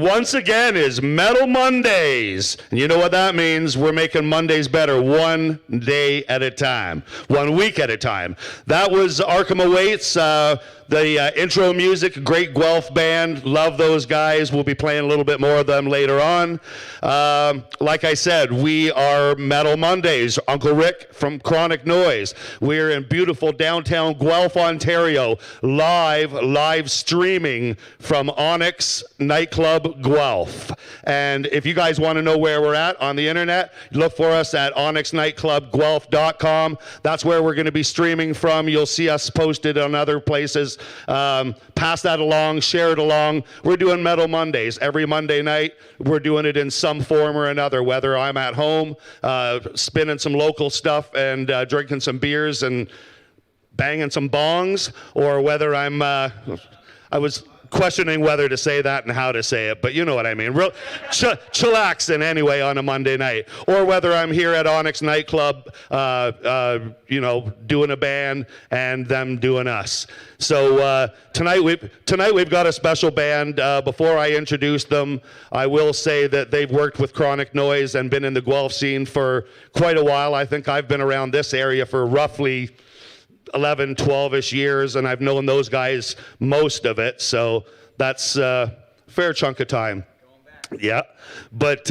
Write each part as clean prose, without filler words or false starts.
once again is Metal Mondays. And you know what that means? We're making Mondays better one day at a time, 1 week at a time. That was Arkham Awaits. The intro music, great Guelph band. Love those guys. We'll be playing a little bit more of them later on. Like I said, we are Metal Mondays. Uncle Rick from Chronic Noise. We're in beautiful downtown Guelph, Ontario, live streaming from Onyx Nightclub Guelph. And if you guys want to know where we're at on the internet, look for us at onyxnightclubguelph.com. That's where we're going to be streaming from. You'll see us posted on other places. Pass that along, share it along. We're doing Metal Mondays every Monday night. We're doing it in some form or another, whether I'm at home spinning some local stuff and drinking some beers and banging some bongs, or whether I was questioning whether to say that and how to say it, but you know what I mean. Real chillaxing anyway on a Monday night, or whether I'm here at Onyx Nightclub, doing a band and them doing us. So tonight we've got a special band. Before I introduce them, I will say that they've worked with Chronic Noise and been in the Guelph scene for quite a while. I think I've been around this area for roughly 11, 12-ish years, and I've known those guys most of it, so that's a fair chunk of time. Yeah, but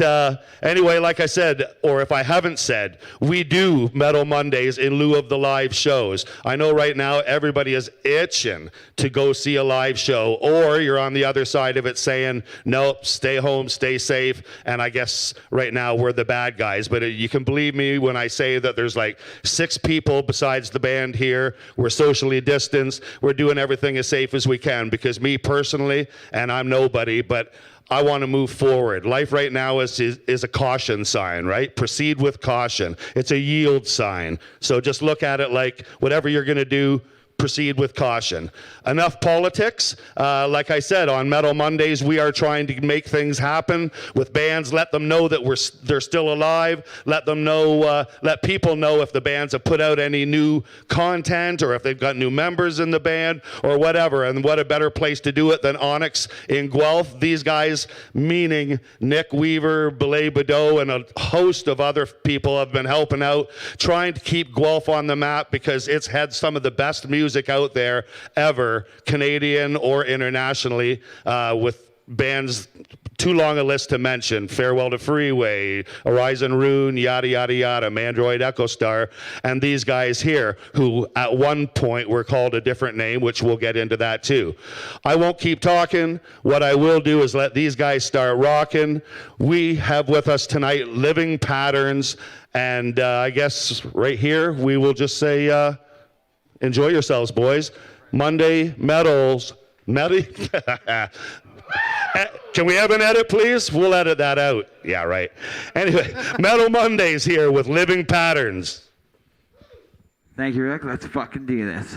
anyway, like I said, or if I haven't said, we do Metal Mondays in lieu of the live shows. I know right now everybody is itching to go see a live show, or you're on the other side of it saying, nope, stay home, stay safe, and I guess right now we're the bad guys. But you can believe me when I say that there's like 6 people besides the band here. We're socially distanced. We're doing everything as safe as we can, because me personally, and I'm nobody, but I want to move forward. Life right now is a caution sign, right? Proceed with caution. It's a yield sign. So just look at it like whatever you're going to do, proceed with caution. Enough politics. Like I said, on Metal Mondays, we are trying to make things happen with bands. Let them know that they're still alive. Let them know, let people know if the bands have put out any new content, or if they've got new members in the band, or whatever. And what a better place to do it than Onyx in Guelph. These guys, meaning Nick Weaver, Belay Badeau, and a host of other people, have been helping out, trying to keep Guelph on the map, because it's had some of the best music out there ever, Canadian or internationally, with bands too long a list to mention: Farewell to Freeway, Horizon Rune, yada yada yada, Mandroid Echo Star, and these guys here, who at one point were called a different name, which we'll get into that too. I won't keep talking. What I will do is let these guys start rocking. We have with us tonight Living Patterns, and I guess right here we will just say enjoy yourselves, boys. Monday Metals. Can we have an edit, please? We'll edit that out. Yeah, right. Anyway, Metal Mondays here with Living Patterns. Thank you, Rick. Let's fucking do this.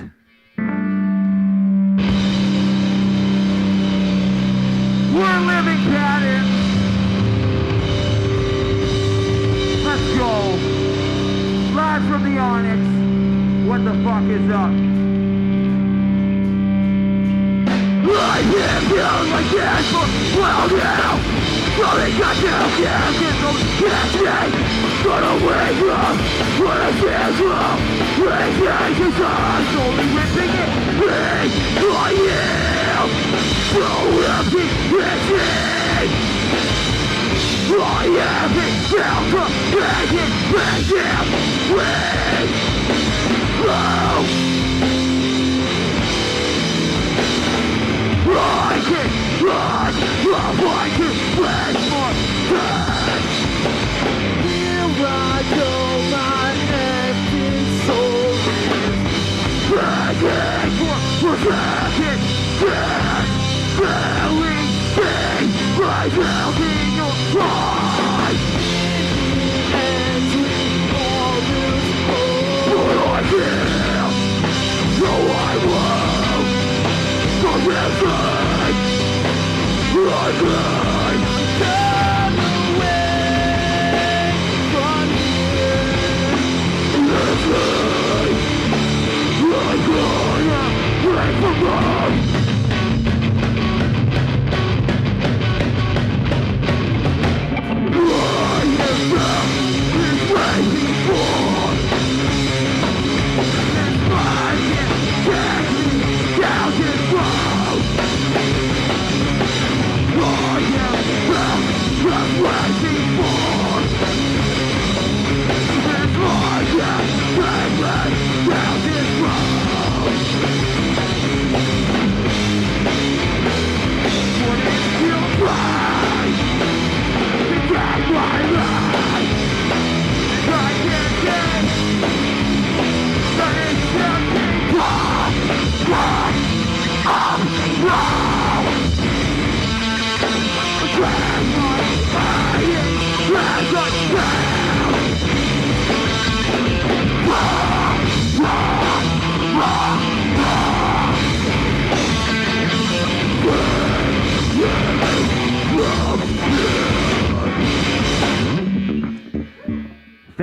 We're Living Patterns. Let's go. Live from the Onyx. What the fuck is up? I can't feel my chest for well now. Something got to get me. Gonna wake up when I feel from. Radiation is only ripping it. I am so empty, itching. I am down from back down with. I can't run, I can wait for time. Here I go, my empty soul is begging for second chance, feeling pain, right out in your eyes. And we all lose hope. But I feel, so I won't. I'm good. Turn away from here. Listen, I'm gonna break from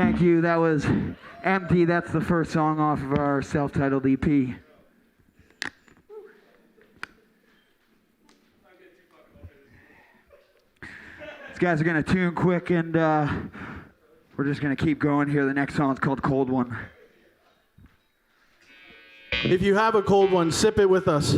Thank you. That was Empty. That's the first song off of our self-titled EP. These guys are going to tune quick, and we're just going to keep going here. The next song is called Cold One. If you have a cold one, sip it with us.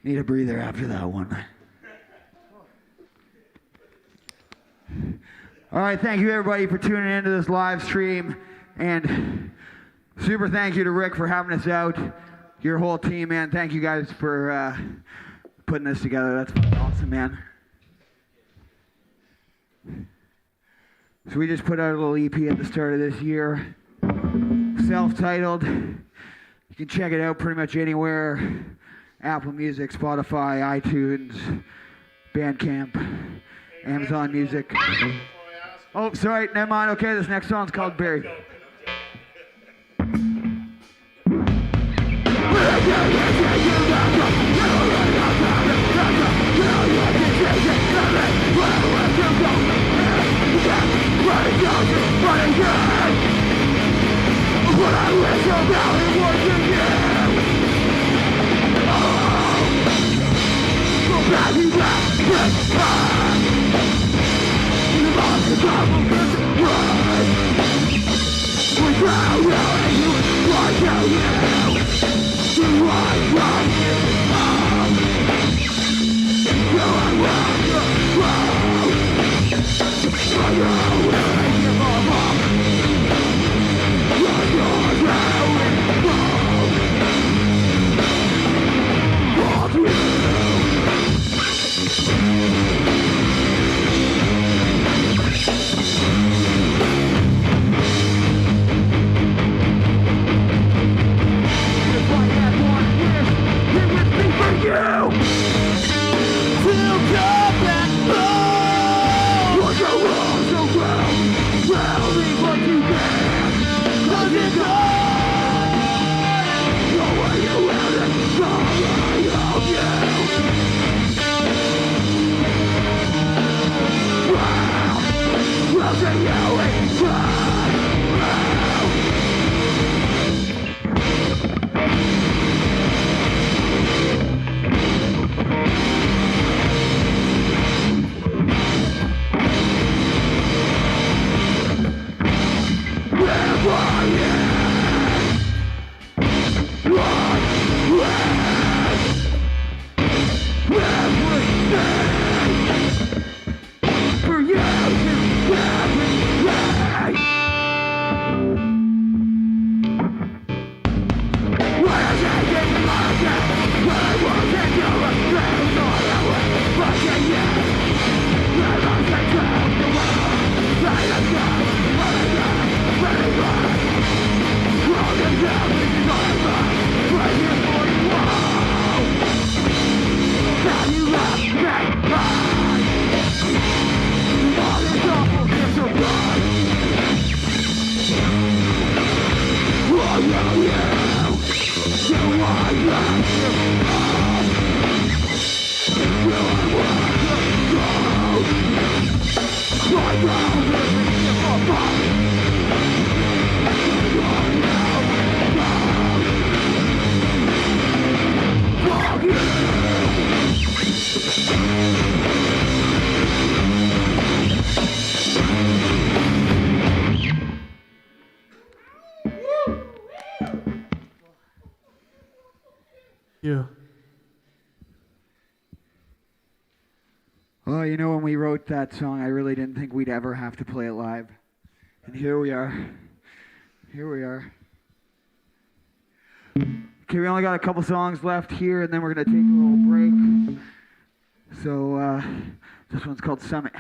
Need a breather after that one. All right, thank you everybody for tuning into this live stream, and super thank you to Rick for having us out. Your whole team, man. Thank you guys for putting this together. That's fucking awesome, man. So we just put out a little EP at the start of this year, self-titled. You can check it out pretty much anywhere. Apple Music, Spotify, iTunes, Bandcamp, Amazon Music. Oh, sorry, never mind. Okay, this next song's called Barry. Yeah. Well, you know, when we wrote that song, I really didn't think we'd ever have to play it live. And here we are. Here we are. Okay, we only got a couple songs left here, and then we're going to take a little break. So, this one's called Summit.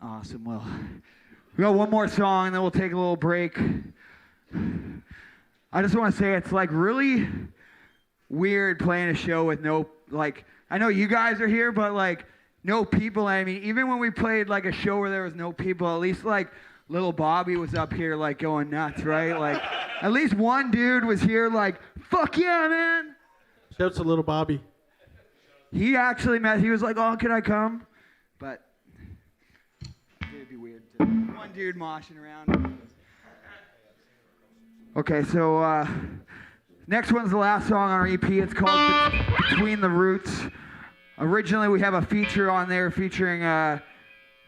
Awesome. Well, we got one more song, and then we'll take a little break. I just want to say it's like really weird playing a show with no, like, I know you guys are here, but like no people. I mean, even when we played like a show where there was no people, at least like little Bobby was up here like going nuts, right? Like at least one dude was here like, fuck yeah, man. Shouts to little Bobby. He actually he was like, oh, can I come? But it'd be weird too. One dude moshing around. Okay, so next one's the last song on our EP. It's called Between the Roots. Originally, we have a feature on there featuring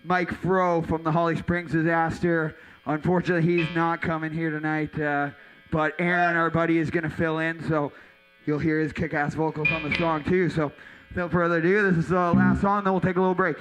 Mike Fro from the Holly Springs Disaster. Unfortunately, he's not coming here tonight, but Aaron, our buddy, is going to fill in, so you'll hear his kick-ass vocals on the song too. So without further ado, this is the last song, then we'll take a little break.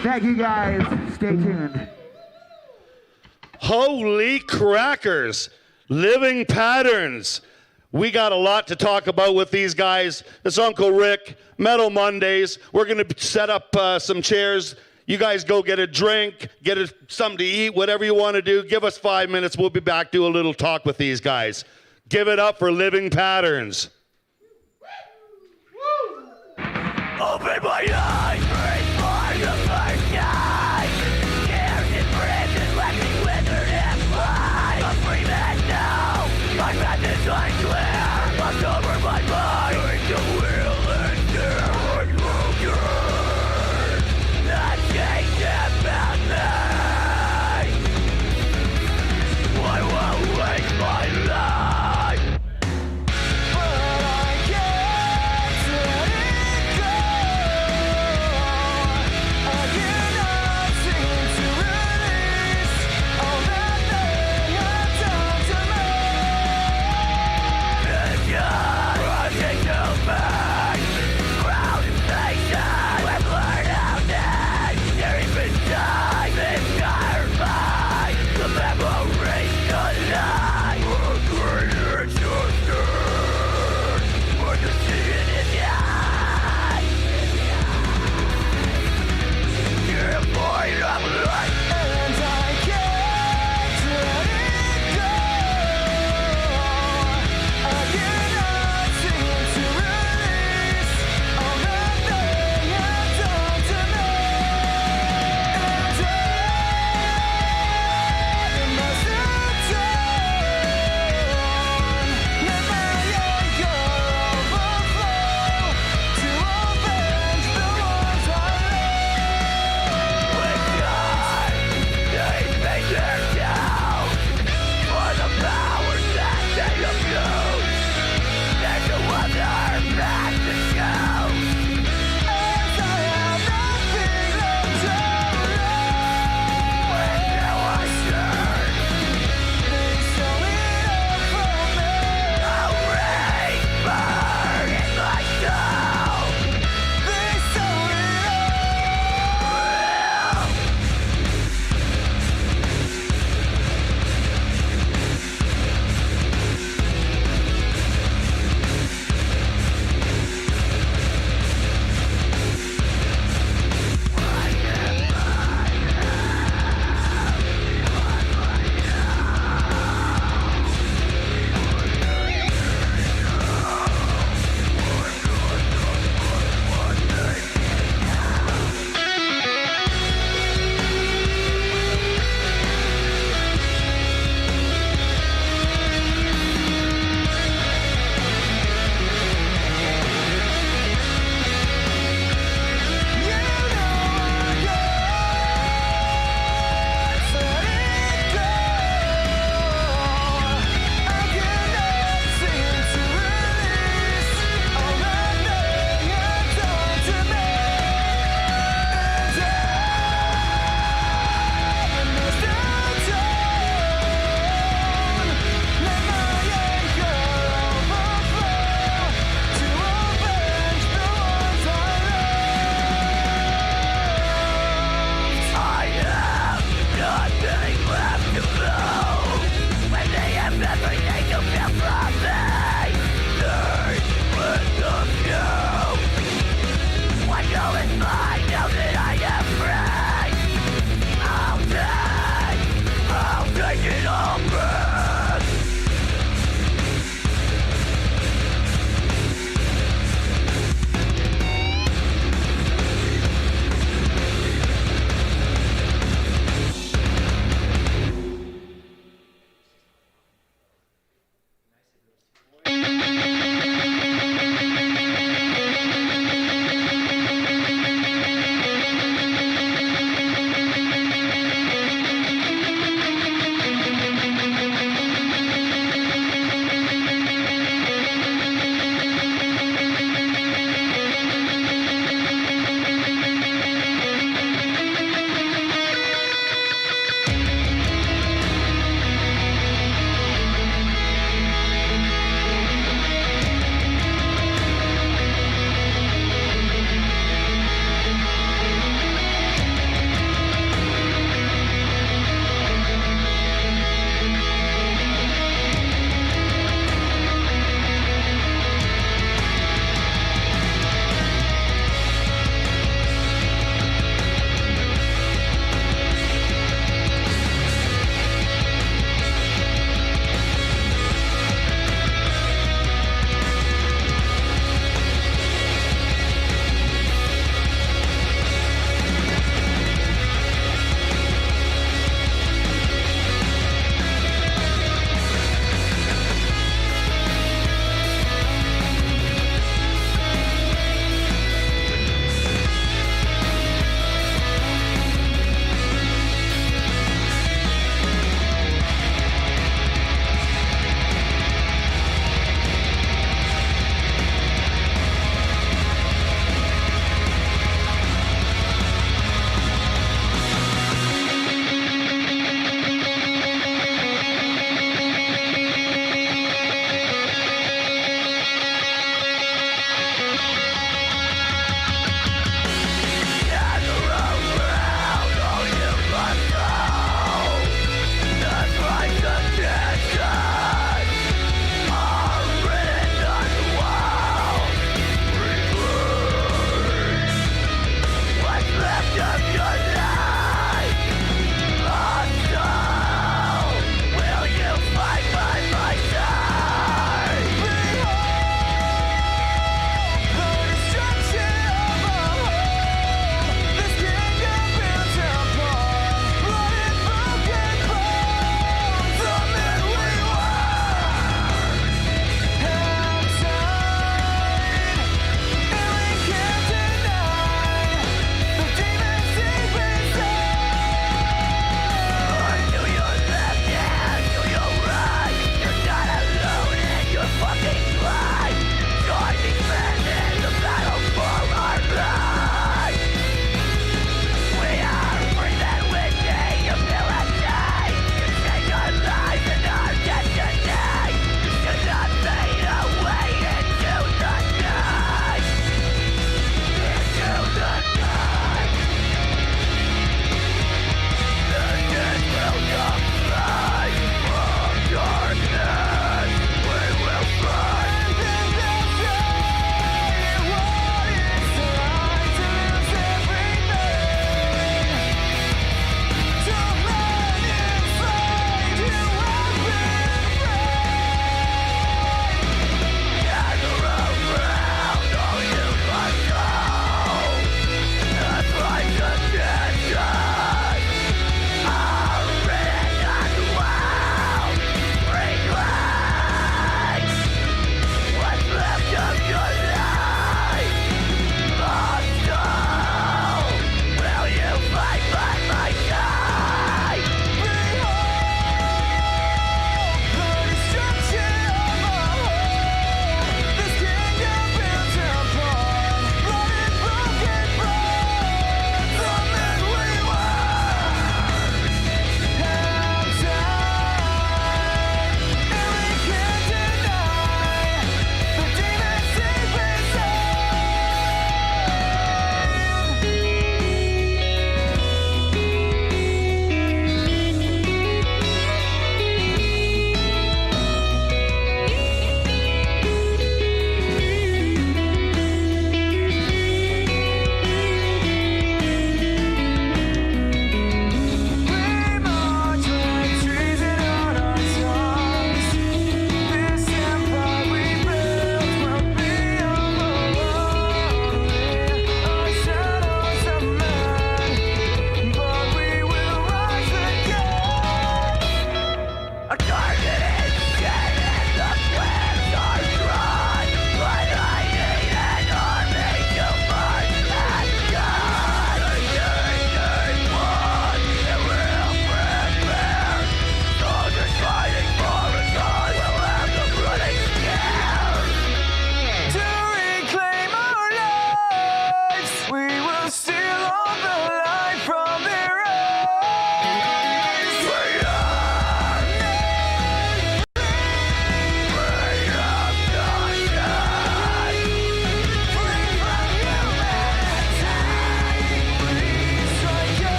Thank you guys. Stay tuned. Holy crackers! Living Patterns. We got a lot to talk about with these guys. It's Uncle Rick, Metal Mondays. We're going to set up some chairs. You guys go get a drink, something to eat, whatever you want to do. Give us 5 minutes. We'll be back, do a little talk with these guys. Give it up for Living Patterns. Open my eyes, breathe for the first time. Years in prison left me withered and blind. A free man now, my path is unclear. I'll cover my mind into will and fear. That change about me. I won't waste my life. But I can't let it go.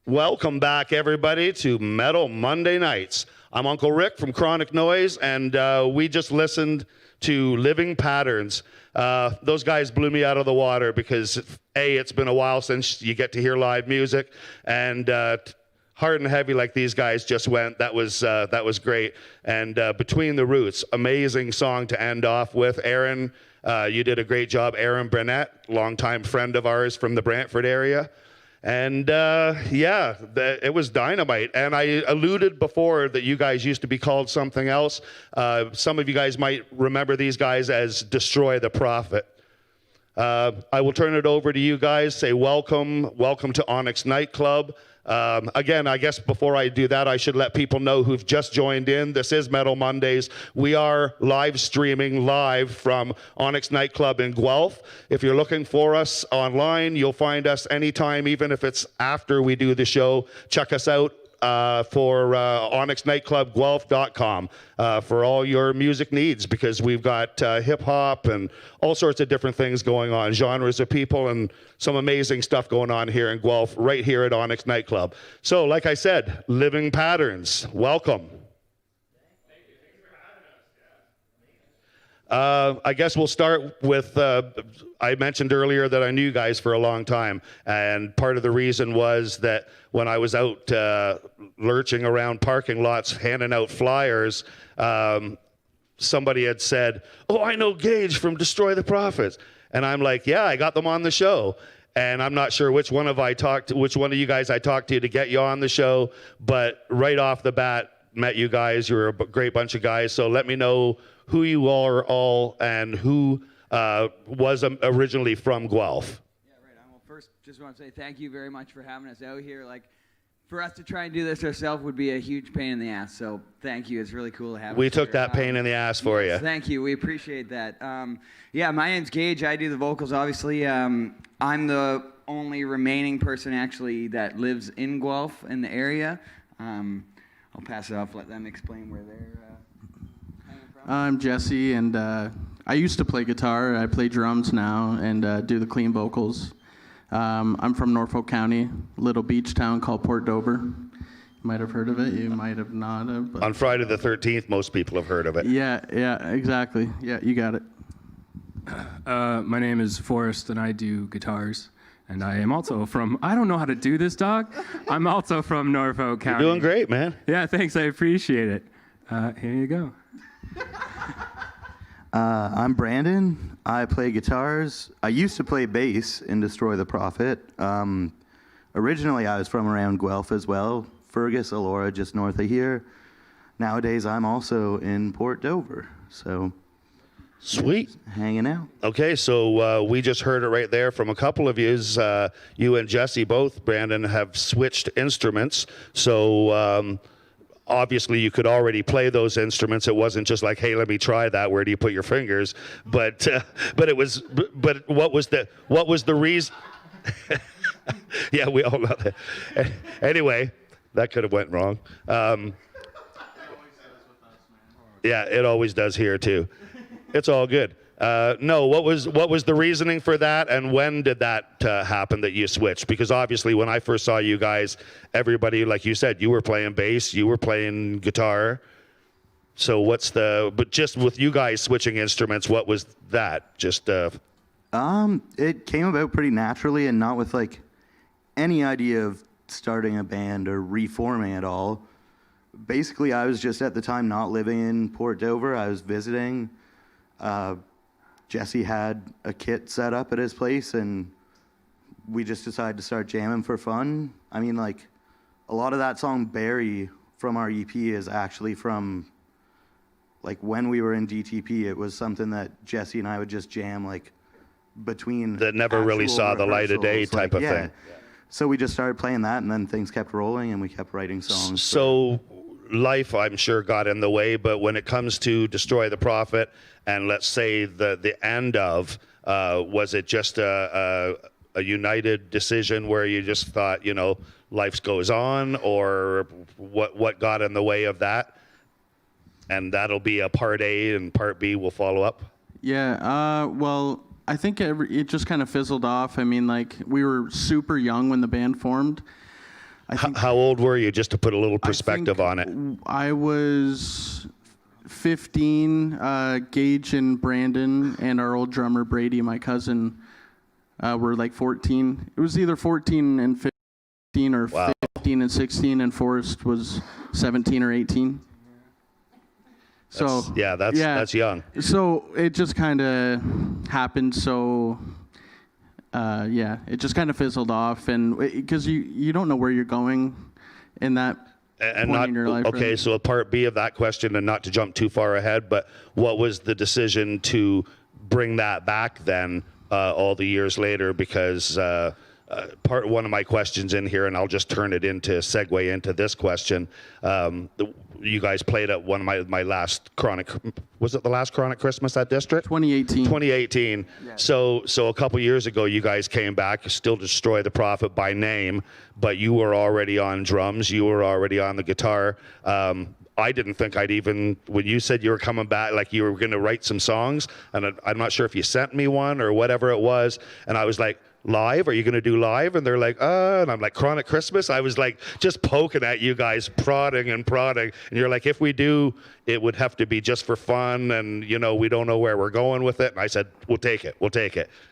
Welcome back, everybody, to Metal Monday Nights. I'm Uncle Rick from Chronic Noise, and we just listened to Living Patterns. Those guys blew me out of the water because, A, it's been a while since you get to hear live music, and hard and heavy like these guys just went. That was great. And Between the Roots, amazing song to end off with. Aaron, you did a great job. Aaron Burnett, longtime friend of ours from the Brantford area. And it was dynamite. And I alluded before that you guys used to be called something else. Some of you guys might remember these guys as Destroy the Prophet. I will turn it over to you guys. Say welcome to Onyx Nightclub. Again, I guess before I do that, I should let people know who've just joined in. This is Metal Mondays. We are live streaming live from Onyx Nightclub in Guelph. If you're looking for us online, you'll find us anytime, even if it's after we do the show. Check us out for onyxnightclubguelph.com for all your music needs, because we've got hip-hop and all sorts of different things going on, genres of people, and some amazing stuff going on here in Guelph, right here at Onyx Nightclub. So, like I said, Living Patterns, welcome. I guess we'll start with, I mentioned earlier that I knew you guys for a long time, and part of the reason was that when I was out lurching around parking lots handing out flyers, somebody had said, "Oh, I know Gage from Destroy the Prophets." And I'm like, yeah, I got them on the show. And I'm not sure which one of you guys I talked to get you on the show, but right off the bat, met you guys. You're a great bunch of guys. So let me know who you are all and who was originally from Guelph. Yeah, right on. Well, first, just want to say thank you very much for having us out here. Like, for us to try and do this ourselves would be a huge pain in the ass. So thank you. It's really cool to have us We took here. that pain in the ass for you. Thank you. We appreciate that. Yeah, my name's Gage. I do the vocals, obviously. I'm the only remaining person actually that lives in Guelph in the area. I'll pass it off, let them explain where they're coming from. I'm Jesse, and I used to play guitar. I play drums now and do the clean vocals. I'm from Norfolk County, little beach town called Port Dover. You might have heard of it. You might have not have. But On Friday the 13th, most people have heard of it. yeah, exactly. Yeah, you got it. My name is Forrest, and I do guitars. And I am also from, I don't know how to do this, dog. I'm also from Norfolk County. You're doing great, man. Yeah, thanks. I appreciate it. Here you go. I'm Brandon. I play guitars. I used to play bass in Destroy the Prophet. Originally, I was from around Guelph as well. Fergus, Elora, just north of here. Nowadays, I'm also in Port Dover. So, Sweet. hanging out. Okay, so we just heard it right there from a couple of yous. You and Jesse both, Brandon, have switched instruments. So obviously you could already play those instruments. It wasn't just like, hey, let me try that. Where do you put your fingers? But what was the reason? Yeah, we all know that. Anyway, that could have went wrong. Yeah, it always does here too. It's all good. No, what was the reasoning for that, and when did that happen that you switched? Because obviously when I first saw you guys, everybody, like you said, you were playing bass, you were playing guitar. So but just with you guys switching instruments, what was that? Just It came about pretty naturally and not with like any idea of starting a band or reforming at all. Basically, I was just at the time not living in Port Dover. I was visiting. Jesse had a kit set up at his place, and we just decided to start jamming for fun. I mean, like, a lot of that song Barry from our EP is actually from, like, when we were in DTP. It was something that Jesse and I would just jam, like, between that never really actual saw the light of day rehearsals, type of yeah. thing. So we just started playing that, and then things kept rolling, and we kept writing songs. So life, I'm sure, got in the way, but when it comes to Destroy the Prophet, and let's say the end of, was it just a united decision where you just thought, life goes on, or what got in the way of that? And that'll be a part A, and part B will follow up. Yeah, well, I think it just kind of fizzled off. I mean, like, we were super young when the band formed. How old were you, just to put a little I perspective think on it? I was 15. Gage and Brandon and our old drummer Brady, my cousin, were like 14. It was either 14 and 15 or Wow. 15 and 16, and Forrest was 17 or 18. So That's young. So it just kind of happened. So it just kind of fizzled off, and because you don't know where you're going in that And point not in your life. okay. really. So part B of that question, and not to jump too far ahead, but what was the decision to bring that back then, all the years later? Because one of my questions in here, and I'll just turn it into segue into this question. You guys played at one of my last Chronic. Was it the last Chronic Christmas at District? 2018. 2018. So a couple years ago, you guys came back, still Destroy the Prophet by name, but you were already on drums. You were already on the guitar. I didn't think I'd even, when you said you were coming back, like you were going to write some songs, and I'm not sure if you sent me one or whatever it was, and I was like, live? Are you going to do live? And they're like, and I'm like, Chronic Christmas? I was like, just poking at you guys, prodding. And you're like, if we do, it would have to be just for fun. And, we don't know where we're going with it. And I said, we'll take it.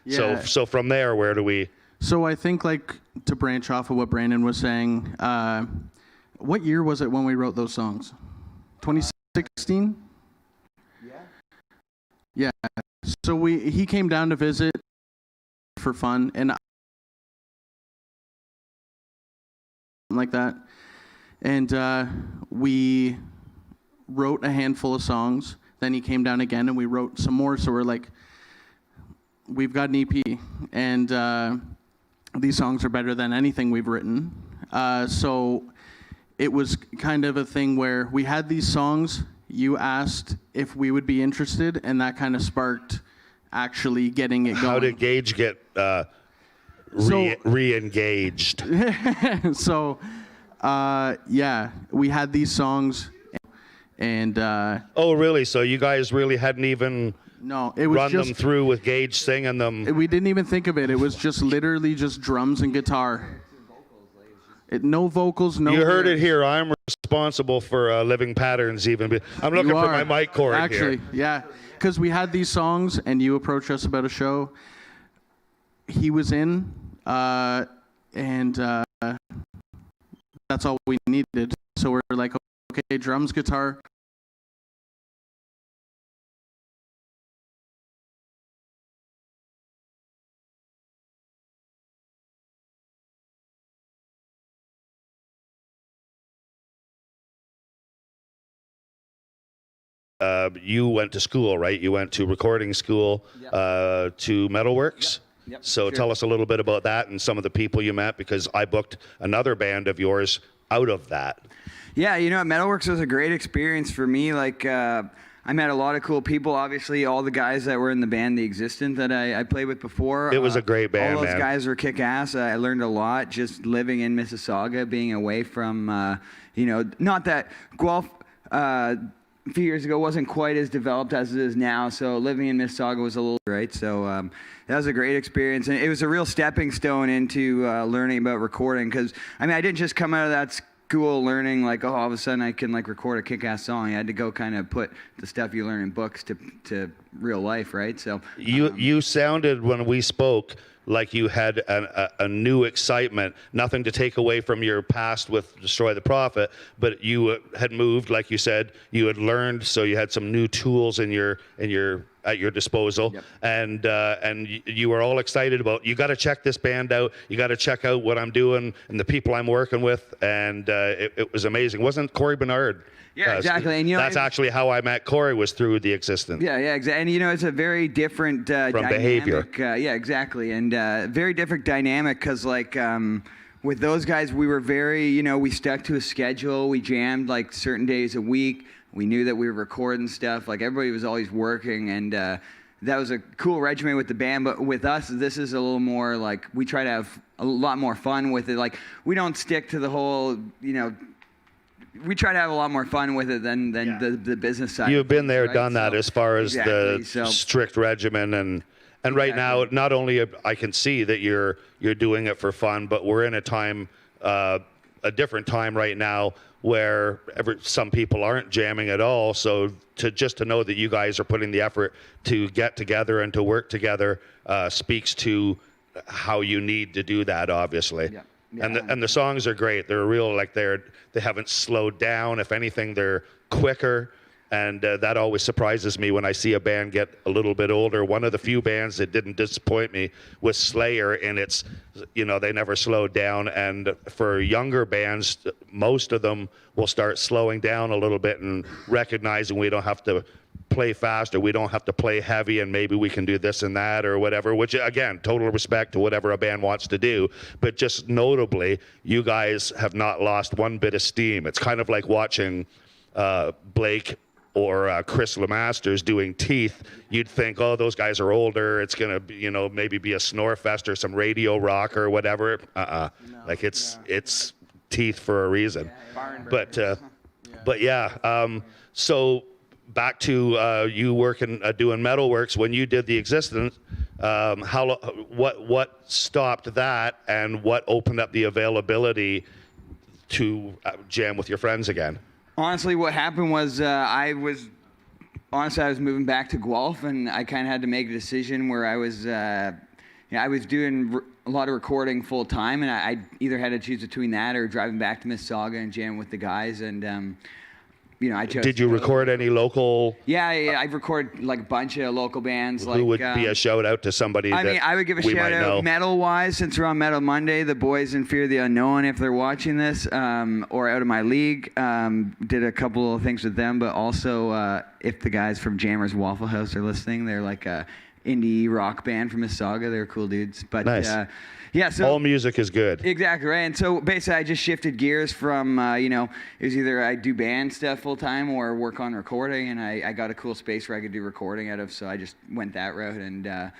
Yeah. So from there, where do we? So I think, like, to branch off of what Brandon was saying, what year was it when we wrote those songs? 2016? Yeah. So he came down to visit for fun and like that, and we wrote a handful of songs. Then he came down again and we wrote some more. So we're like, we've got an EP, and these songs are better than anything we've written. So it was kind of a thing where we had these songs, you asked if we would be interested, and that kind of sparked actually getting it going. How did Gage get re-engaged? So, we had these songs, and Oh, really? So you guys really hadn't even no, it was run just them through with Gage singing them? we didn't even think of it. It was just literally just drums and guitar. No vocals, no. You heard it lyrics. here. I'm responsible for Living Patterns even. I'm looking You for are. my mic cord Actually, here. yeah, because we had these songs, and you approached us about a show. He was in, and that's all we needed. So we're like, okay, drums, guitar. You went to school, right? You went to recording school, to Metalworks. Yep, So sure. tell us a little bit about that and some of the people you met, because I booked another band of yours out of that. Yeah, Metalworks was a great experience for me. Like, I met a lot of cool people. Obviously, all the guys that were in the band, The Existent, that I played with before. It was a great band, All those man. guys were kick-ass. I learned a lot just living in Mississauga, being away from, not that Guelph a few years ago wasn't quite as developed as it is now. So living in Mississauga was a little, right? So that was a great experience. And it was a real stepping stone into learning about recording. Because, I didn't just come out of that school learning like, all of a sudden I can like record a kick-ass song. I had to go kind of put the stuff you learn in books to real life, right? So You sounded, when we spoke, like you had a new excitement, nothing to take away from your past with Destroy the Prophet, but you had moved, like you said, you had learned, so you had some new tools at your disposal. Yep. And you were all excited about, you got to check this band out, you got to check out what I'm doing and the people I'm working with, and it was amazing. Wasn't Corey Bernard? Yeah, exactly. And that's actually how I met Corey, was through The Existent. Yeah, exactly. And it's a very different dynamic. behavior. Yeah, exactly. And very different dynamic because with those guys, we were very, we stuck to a schedule. We jammed like certain days a week. We knew that we were recording stuff. Like everybody was always working, and that was a cool regimen with the band. But with us, this is a little more like we try to have a lot more fun with it. Like we don't stick to the whole, we try to have a lot more fun with it than the business side. You've been there, right? done that, So, as far as exactly, the so- strict regimen, and right now, not only I can see that you're doing it for fun, but we're in a time a different time right now where some people aren't jamming at all. So to know that you guys are putting the effort to get together and to work together speaks to how you need to do that, obviously. Yeah. And the songs are great. They're real, like they haven't slowed down. If anything, they're quicker. And that always surprises me when I see a band get a little bit older. One of the few bands that didn't disappoint me was Slayer, and it's, they never slowed down. And for younger bands, most of them will start slowing down a little bit and recognizing we don't have to play fast, or we don't have to play heavy, and maybe we can do this and that or whatever, which again, total respect to whatever a band wants to do. But just notably, you guys have not lost one bit of steam. It's kind of like watching Blake or Chris Lemasters doing Teeth. You'd think, oh, those guys are older. It's going to be, maybe be a snore fest or some radio rock or whatever. Like it's Teeth for a reason. But yeah, so back to you working, doing Metalworks. When you did the Existence, what stopped that, and what opened up the availability to jam with your friends again? Honestly, what happened was I was moving back to Guelph, and I kind of had to make a decision where I was doing a lot of recording full time, and I either had to choose between that or driving back to Mississauga and jamming with the guys. And I chose. Did you record any local? Yeah, I've recorded like a bunch of local bands. Who would be a shout out to somebody? I would give a shout out metal-wise, since we're on Metal Monday. The boys in Fear the Unknown, if they're watching this, or Out of My League, did a couple of things with them. But also, if the guys from Jammers Waffle House are listening, they're like a indie rock band from Mississauga. They're cool dudes. But nice. Yeah, so all music is good. Exactly right. And so basically, I just shifted gears from it was either I do band stuff full time or work on recording, and I got a cool space where I could do recording out of. So I just went that route, and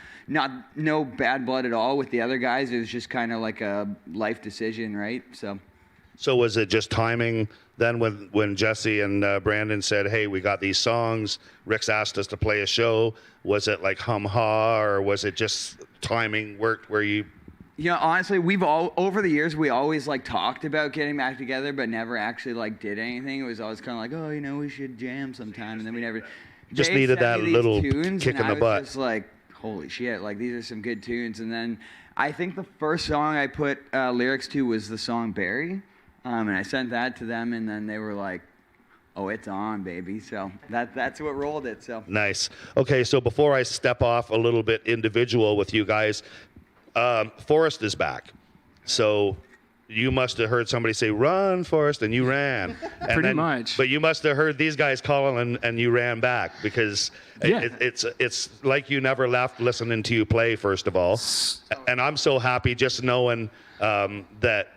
no bad blood at all with the other guys. It was just kind of like a life decision, right? So was it just timing then when Jesse and Brandon said, hey, we got these songs, Rick's asked us to play a show? Was it like hum-ha, or was it just timing worked where you... Honestly, over the years, we always like talked about getting back together, but never actually like did anything. It was always kind of like, oh, we should jam sometime, and then we never. Just needed that little kick in the butt. I was just like, holy shit, like these are some good tunes. And then I think the first song I put lyrics to was the song Barry, and I sent that to them, and then they were like, oh, it's on, baby. So that's what rolled it. So nice. Okay, so before I step off a little bit individual with you guys. Forrest is back. So you must have heard somebody say, run, Forrest, and you ran. And Pretty much. But you must have heard these guys calling and you ran back, because it's like you never left listening to you play, first of all. And I'm so happy just knowing that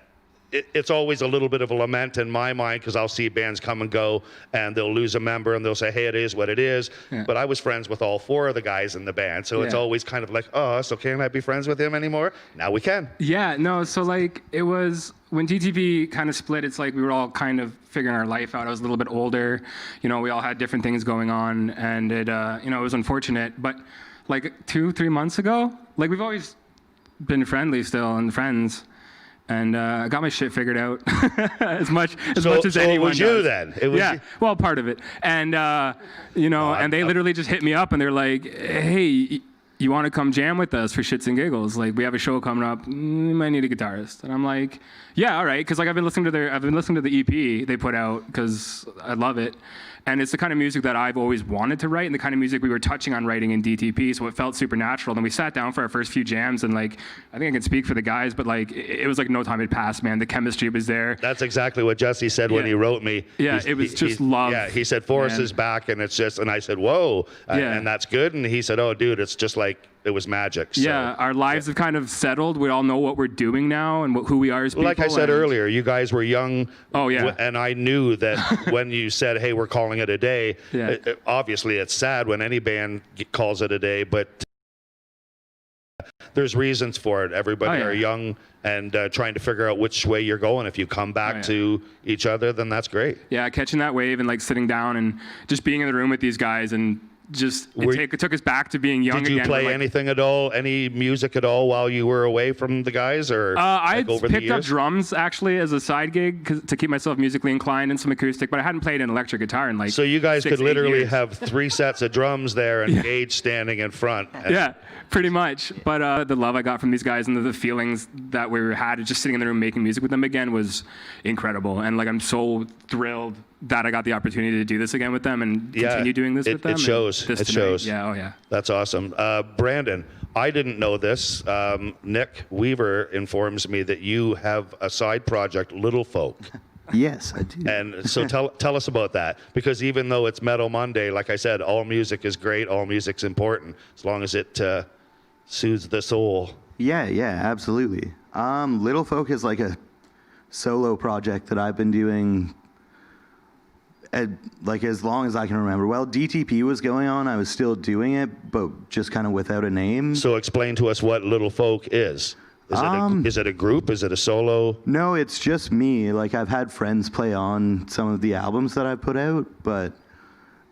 it's always a little bit of a lament in my mind, because I'll see bands come and go, and they'll lose a member, and they'll say, hey, it is what it is. Yeah. But I was friends with all 4 of the guys in the band, so it's always kind of like, oh, so can't I be friends with him anymore? Now we can. Yeah, no, so like it was when DTP kind of split, it's like we were all kind of figuring our life out. I was a little bit older, we all had different things going on, and it, it was unfortunate. But like 2-3 months ago, like we've always been friendly still and friends. And I got my shit figured out as much as anyone does. So it was you then? It was you. Well, part of it. And, and they literally just hit me up, and they're like, hey, you want to come jam with us for shits and giggles? Like, we have a show coming up. We might need a guitarist. And I'm like, yeah, all right. Because like I've been listening to the EP they put out, because I love it. And it's the kind of music that I've always wanted to write, and the kind of music we were touching on writing in DTP, so it felt super natural. Then we sat down for our first few jams, and like, I think I can speak for the guys, but like, it was like no time had passed, man. The chemistry was there. That's exactly what Jesse said when he wrote me. Yeah, it was just love. Yeah, he said, Forrest is back, and it's just, and I said, whoa, and that's good. And he said, oh, dude, it's just like, it was magic. So, yeah, our lives have kind of settled. We all know what we're doing now and who we are as people. Like I said earlier, you guys were young. Oh, yeah. And I knew that when you said, hey, we're calling it a day, obviously it's sad when any band calls it a day, but there's reasons for it. Everybody are young and trying to figure out which way you're going. If you come back to each other, then that's great. Yeah, catching that wave and like sitting down and just being in the room with these guys and it took us back to being young Did you again. play Like, anything at all, any music at all while you were away from the guys, or I like over the picked up years? drums actually as a side gig to keep myself musically inclined and some acoustic, but I hadn't played an electric guitar in like So you guys 6, could 8 literally years. have 3 sets of drums there and Gage standing in front. And Yeah, pretty much. But the love I got from these guys and the feelings that we had just sitting in the room making music with them again was incredible. And like I'm so thrilled that I got the opportunity to do this again with them and Yeah, continue doing this with them. It and shows. this It tonight. shows. Yeah, oh yeah. That's awesome. Brandon, I didn't know this. Nick Weaver informs me that you have a side project, Little Folk. Yes, I do. And so tell us about that, because even though it's Metal Monday, like I said, all music is great, all music's important, as long as it soothes the soul. Yeah, absolutely. Little Folk is like a solo project that I've been doing like as long as I can remember. Well, DTP was going on, I was still doing it, but just kind of without a name. So explain to us what Little Folk is. Is it a group? Is it a solo? No, it's just me. Like I've had friends play on some of the albums that I put out, but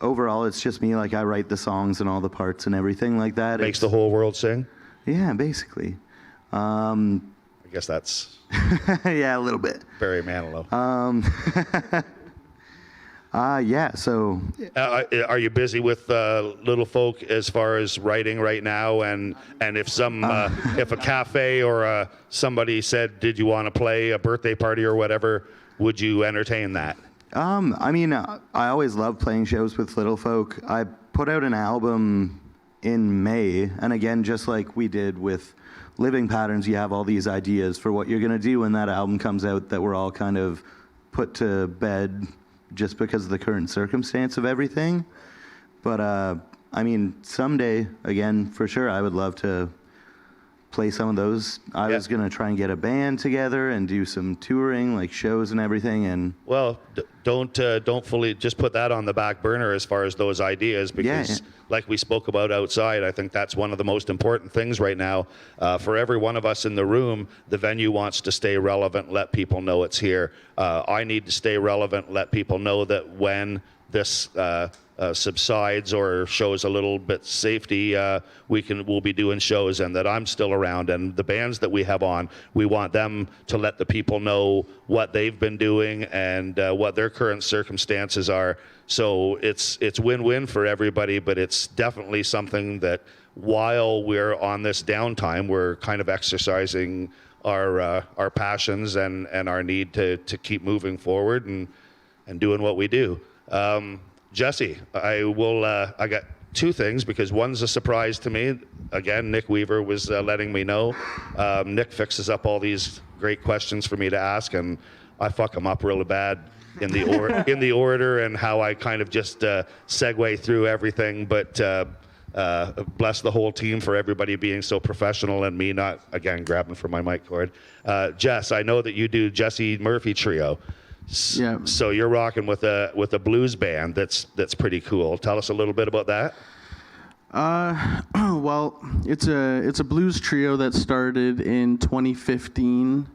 overall it's just me. Like I write the songs and all the parts and everything like that. Makes the whole world sing? Yeah, basically. I guess that's Yeah, a little bit. Barry Manilow. Yeah, so Are you busy with Little Folk as far as writing right now? And if if a cafe or somebody said, did you want to play a birthday party or whatever, would you entertain that? I mean, I always love playing shows with Little Folk. I put out an album in May, and again, just like we did with Living Patterns, you have all these ideas for what you're going to do when that album comes out that we're all kind of put to bed just because of the current circumstance of everything. But, I mean, someday, again, for sure, I would love to play some of those. I was going to try and get a band together and do some touring, like shows and everything. And Well, don't fully just put that on the back burner as far as those ideas, because like we spoke about outside, I think that's one of the most important things right now. For every one of us in the room, the venue wants to stay relevant, let people know it's here. I need to stay relevant, let people know that when this subsides or shows a little bit safety, we'll be doing shows, and that I'm still around. And the bands that we have on, we want them to let the people know what they've been doing and what their current circumstances are. So it's win-win for everybody, but it's definitely something that while we're on this downtime, we're kind of exercising our passions and our need to keep moving forward and doing what we do. Jesse, I got 2 things, because one's a surprise to me. Again, Nick Weaver was letting me know. Nick fixes up all these great questions for me to ask, and I fuck them up really bad in the order and how I kind of just segue through everything. But bless the whole team for everybody being so professional and me not, again, grabbing for my mic cord. Jess, I know that you do Jesse Murphy Trio. Yeah. So you're rocking with a blues band that's pretty cool. Tell us a little bit about that. Well, it's a blues trio that started in 2015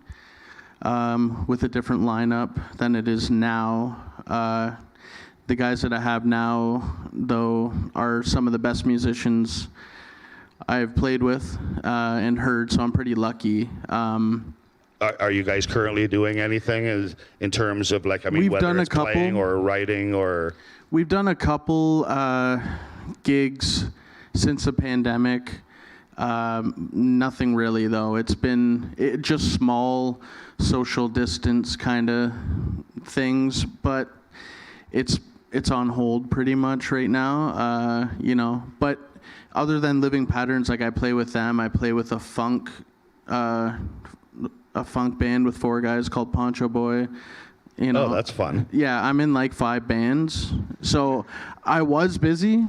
with a different lineup than it is now. The guys that I have now, though, are some of the best musicians I've played with and heard, so I'm pretty lucky. Are you guys currently doing anything in terms of, like, I mean, We've whether done a it's couple. playing or writing or? We've done a couple gigs since the pandemic. Nothing really, though. It's been just small social distance kind of things, but it's on hold pretty much right now, you know. But other than Living Patterns, like I play with them. I play with a funk band with 4 guys called Poncho Boy. You know, Oh, that's fun. Yeah, I'm in like 5 bands. So I was busy.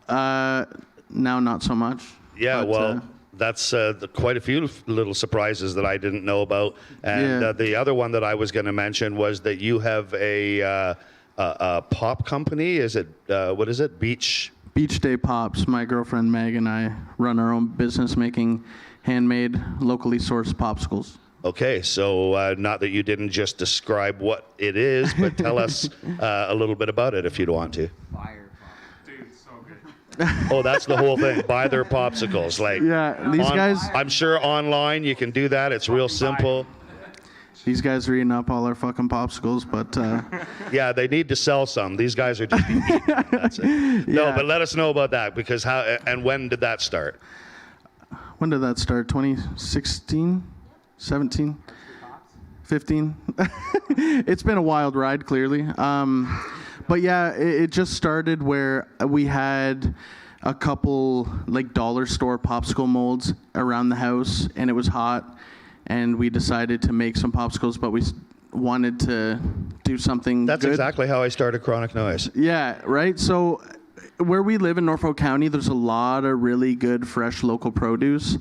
Now not so much. Yeah, But, well, that's quite a few little surprises that I didn't know about. And Yeah. the other one that I was going to mention was that you have a pop company. Is it, what is it, Beach Day Pops. My girlfriend Meg and I run our own business making handmade, locally sourced popsicles. Okay, so not that you didn't just describe what it is, but tell us a little bit about it if you'd want to. Dude, so good. Oh, that's the whole thing. Buy their popsicles. Like, Yeah, these guys. I'm sure online you can do that. It's real simple. These guys are eating up all our fucking popsicles, but Yeah, they need to sell some. These guys are just eating. That's it. No, Yeah. but let us know about that, because how and when did that start? when did that start? 2016, 17, 15? It's been a wild ride, clearly. But yeah, it just started where we had a couple like dollar store popsicle molds around the house, and it was hot, and we decided to make some popsicles, but we wanted to do something That's good. exactly how I started Chronic Noise. Yeah, right. So where we live in Norfolk County, there's a lot of really good fresh local produce.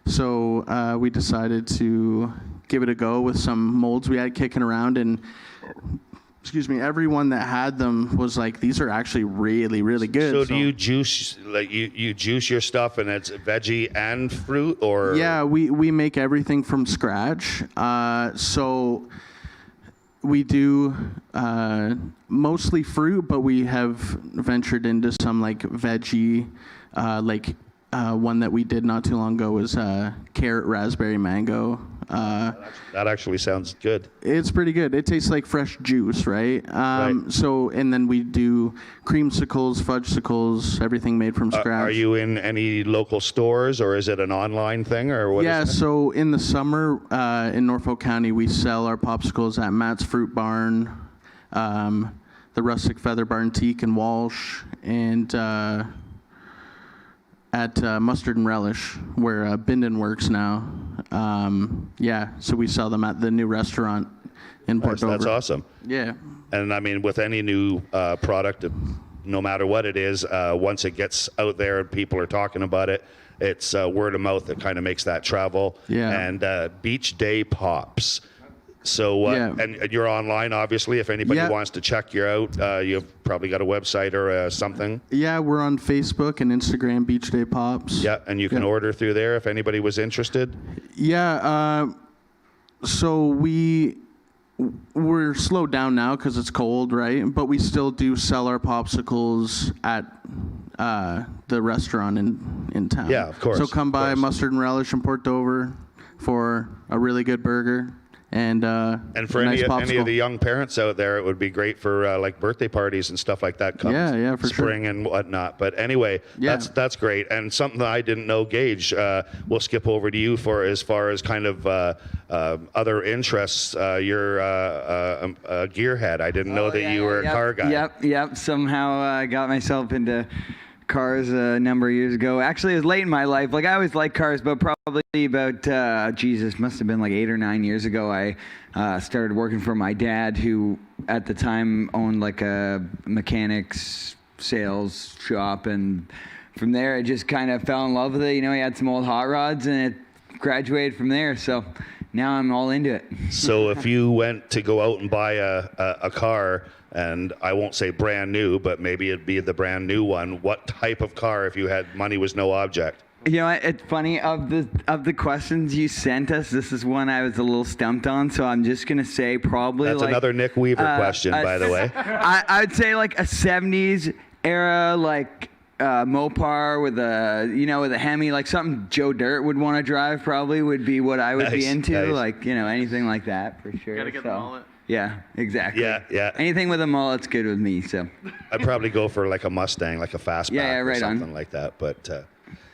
So we decided to give it a go with some molds we had kicking around, and excuse me, everyone that had them was like, these are actually really, really good. So do you juice, like you juice your stuff and it's veggie and fruit, or? Yeah, we make everything from scratch. So we do mostly fruit, but we have ventured into some like veggie, one that we did not too long ago was carrot, raspberry, mango. That actually sounds good. It's pretty good. It tastes like fresh juice, right? Right. So, and then we do creamsicles, fudgesicles, everything made from scratch. Are you in any local stores, or is it an online thing, or what? Yeah, Is it? so in the summer in Norfolk County, we sell our popsicles at Matt's Fruit Barn, the Rustic Feather Bar Antique in Walsh, and at Mustard and Relish, where Binden works now. Yeah, so we sell them at the new restaurant in Port Dover. That's awesome. Yeah. And I mean, with any new product, no matter what it is, once it gets out there and people are talking about it, it's word of mouth that kind of makes that travel. Yeah. And Beach Day Pops. So, Yeah. and you're online, obviously. If anybody Yeah. wants to check you out, you've probably got a website or something. Yeah, we're on Facebook and Instagram, Beach Day Pops. Yeah, and you can Yeah. order through there if anybody was interested. Yeah, so we're slowed down now because it's cold, right? But we still do sell our popsicles at the restaurant in town. Yeah, of course, So come of by course. Mustard and Relish in Port Dover for a really good burger and And for a nice any popsicle. of the young parents out there, it would be great for like birthday parties and stuff like that. Come Yeah, for sure. spring and whatnot. But anyway, Yeah. that's great. And something that I didn't know, Gage. We'll skip over to you for as far as kind of other interests. You're a gearhead. I didn't know that you were a car guy. Yep. Somehow I got myself into cars a number of years ago. Actually, it was late in my life. Like, I always liked cars, but probably about, Jesus, must have been like 8 or 9 years ago, I started working for my dad, who at the time owned like a mechanics sales shop. And from there, I just kind of fell in love with it. You know, he had some old hot rods, and it graduated from there. So now I'm all into it. So if you went to go out and buy a car, and I won't say brand new, but maybe it'd be the brand new one, what type of car, if you had money was no object? You know, it's funny, of the questions you sent us, this is one I was a little stumped on, so I'm just gonna say probably That's like another Nick Weaver question, by the way. I'd say like a 70s era, like Mopar with a Hemi, like something Joe Dirt would want to drive. Probably would be what I would be Nice, into, nice. like anything like that for sure. Gotta get the mullet. Yeah, exactly. Yeah. Anything with a mullet's good with me. So. I'd probably go for like a Mustang, like a fastback Yeah, or right on. something like that. But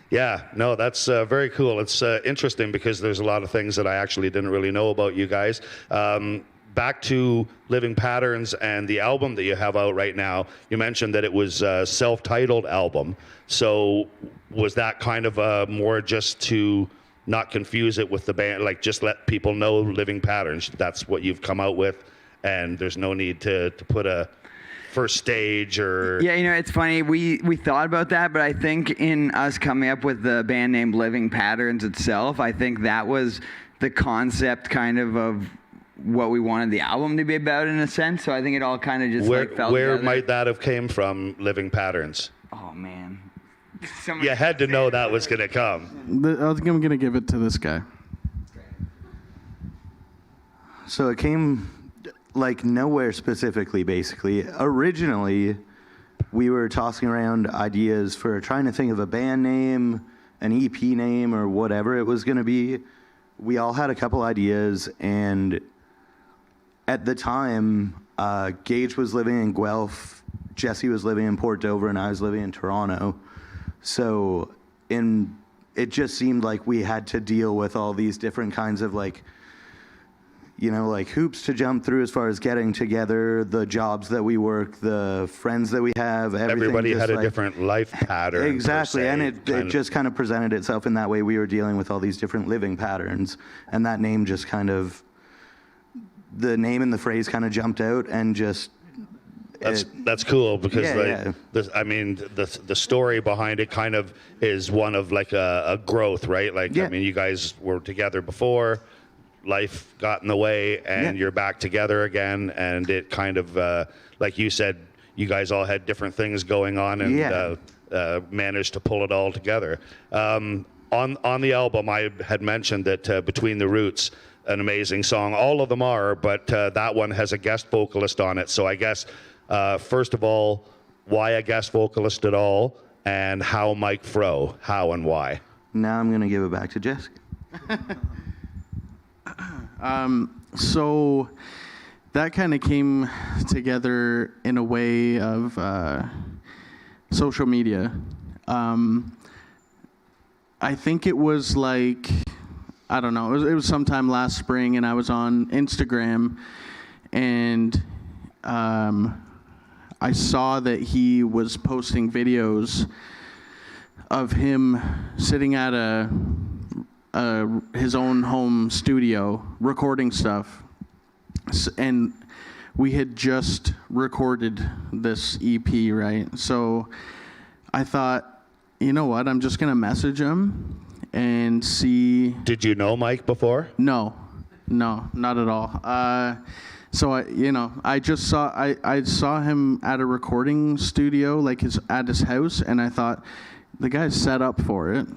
yeah, no, that's very cool. It's interesting because there's a lot of things that I actually didn't really know about you guys. Back to Living Patterns and the album that you have out right now. You mentioned that it was a self-titled album. So was that kind of more just to not confuse it with the band, like just let people know Living Patterns, that's what you've come out with, and there's no need to put a first stage or... Yeah, it's funny. We thought about that, but I think in us coming up with the band name Living Patterns itself, I think that was the concept kind of what we wanted the album to be about in a sense. So I think it all kind of just fell where together. might that have came from, Living Patterns? Oh, man. You had to know that was going to come. I'm going to give it to this guy. So it came like nowhere specifically, basically. Originally, we were tossing around ideas for trying to think of a band name, an EP name, or whatever it was going to be. We all had a couple ideas, and at the time, Gage was living in Guelph, Jesse was living in Port Dover, and I was living in Toronto. So it just seemed like we had to deal with all these different kinds of like hoops to jump through as far as getting together, the jobs that we work, the friends that we have, everything. Everybody had a different life pattern. Exactly, per se, and it just kind of presented itself in that way. We were dealing with all these different living patterns, and that name just the name and the phrase kind of jumped out, and just that's cool because the story behind it kind of is one of like a growth, right? Like I mean, you guys were together before, life got in the way, and you're back together again, and it kind of like you said, you guys all had different things going on, and managed to pull it all together. On the album, I had mentioned that Between the Roots, an amazing song. All of them are, but that one has a guest vocalist on it. So I guess, first of all, why a guest vocalist at all, and how Mike Fro, how and why? Now I'm going to give it back to Jessica. So that kind of came together in a way of social media. I think it was like, I don't know, it was sometime last spring, and I was on Instagram, and I saw that he was posting videos of him sitting at his own home studio recording stuff, and we had just recorded this EP, right? So I thought, you know what, I'm just gonna message him and see. Did you know Mike before? No, not at all. So I just saw I saw him at a recording studio, like at his house, and I thought, the guy's set up for it.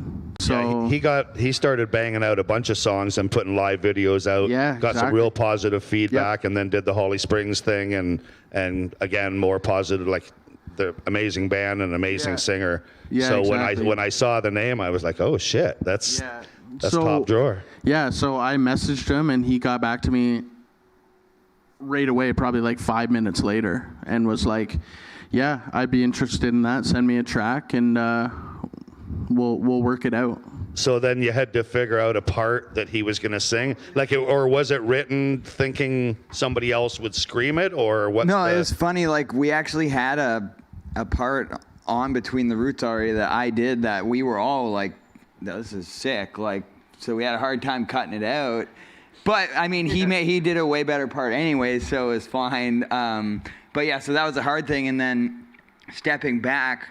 So he started banging out a bunch of songs and putting live videos out. Yeah, got some real positive feedback, and then did the Holly Springs thing, and again more positive, like the amazing band and amazing singer. Yeah, so exactly. when I saw the name, I was like, oh shit, that's top drawer. Yeah, so I messaged him, and he got back to me right away, probably like 5 minutes later, and was like, yeah, I'd be interested in that. Send me a track, and we'll work it out. So then you had to figure out a part that he was going to sing, or was it written thinking somebody else would scream it, or what? No, it was funny. Like, we actually had a part on Between the Roots already that I did that we were all like, this is sick. Like, so we had a hard time cutting it out. But I mean, he did a way better part anyway, so it was fine. But yeah, so that was a hard thing. And then stepping back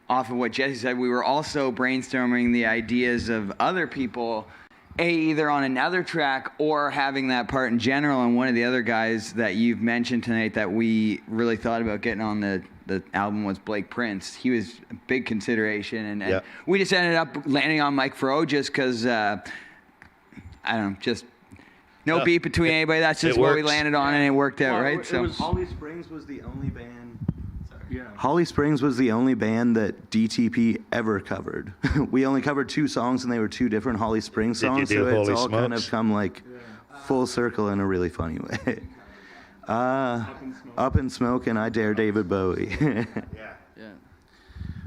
off of what Jesse said, we were also brainstorming the ideas of other people, either on another track or having that part in general. And one of the other guys that you've mentioned tonight that we really thought about getting on the album was Blake Prince. He was a big consideration. And we just ended up landing on Mike Fro just because, I don't know, just no beef between anybody. That's just what we landed on, and it worked out, right? So Holly Springs was the only band. Holly Springs was the only band that DTP ever covered. We only covered 2 songs, and they were 2 different Holly Springs songs. Did you do so Holy it's all kind of Smokes? come like full circle in a really funny way. Up in Smoke and I Dare David Bowie.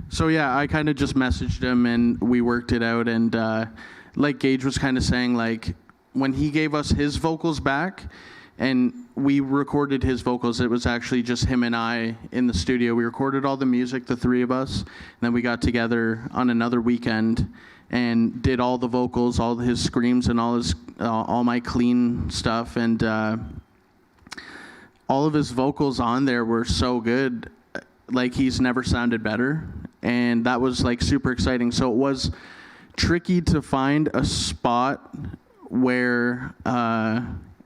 So yeah, I kind of just messaged him, and we worked it out. And like Gage was kind of saying, like, when he gave us his vocals back and we recorded his vocals, it was actually just him and I in the studio. We recorded all the music, the 3 of us, and then we got together on another weekend and did all the vocals, all his screams, and all my clean stuff. And all of his vocals on there were so good, like he's never sounded better, and that was like super exciting. So it was tricky to find a spot where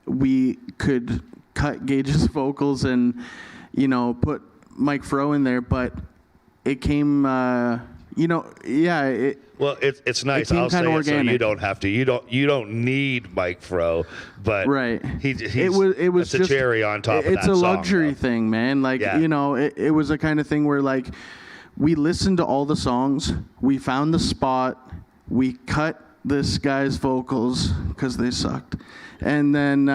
we could cut Gage's vocals and, put Mike Fro in there, but it came, Well, it's nice. came I'll say kinda it so you organic. don't have to. You don't need Mike Fro, but Right. He's it was it's a just cherry on top of that it's a song, luxury though. thing, man. Like, Yeah. it was a kind of thing where, like, we listened to all the songs, we found the spot, we cut this guy's vocals because they sucked, and then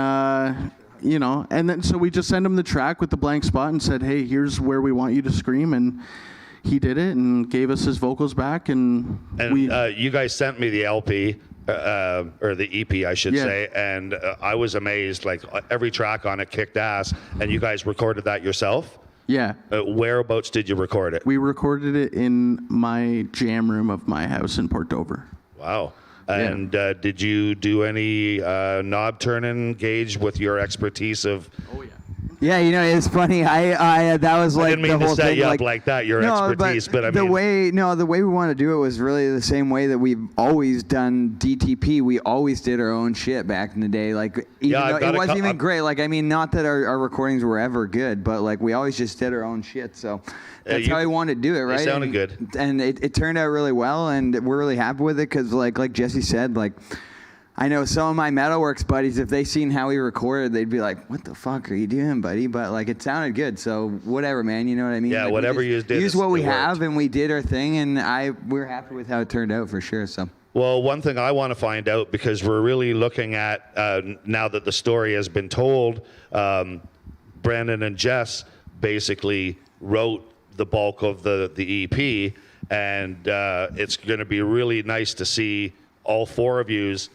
so we just sent him the track with the blank spot and said, hey, here's where we want you to scream, and he did it and gave us his vocals back, and you guys sent me the LP or the EP, I should Yeah. say, and I was amazed. Like every track on it kicked ass, and you guys recorded that yourself. yeah. Whereabouts did you record it? We recorded it in my jam room of my house in Port Dover. Wow. And did you do any knob turning, Gage, with your expertise of? Yeah, it's funny. I that was like I didn't mean the to whole set thing, you up like, like that. Your expertise, but I the mean, way we want to do it was really the same way that we've always done DTP. We always did our own shit back in the day. Like, even I've though got it a wasn't even I'm- great. Like, I mean, not that our recordings were ever good, but like we always just did our own shit. So that's how we wanted to do it, right? sounded good. and it turned out really well, and we're really happy with it because, like Jesse said, like. I know some of my Metalworks buddies, if they seen how we recorded, they'd be like, "What the fuck are you doing, buddy?" But like, it sounded good, so whatever, man. You know what I mean? Yeah, Like, we whatever just you did, use what we it worked. have, and we did our thing, and we're happy with how it turned out for sure. So. Well, one thing I want to find out, because we're really looking at, now that the story has been told, Brandon and Jess basically wrote the bulk of the EP, and it's going to be really nice to see all four of yous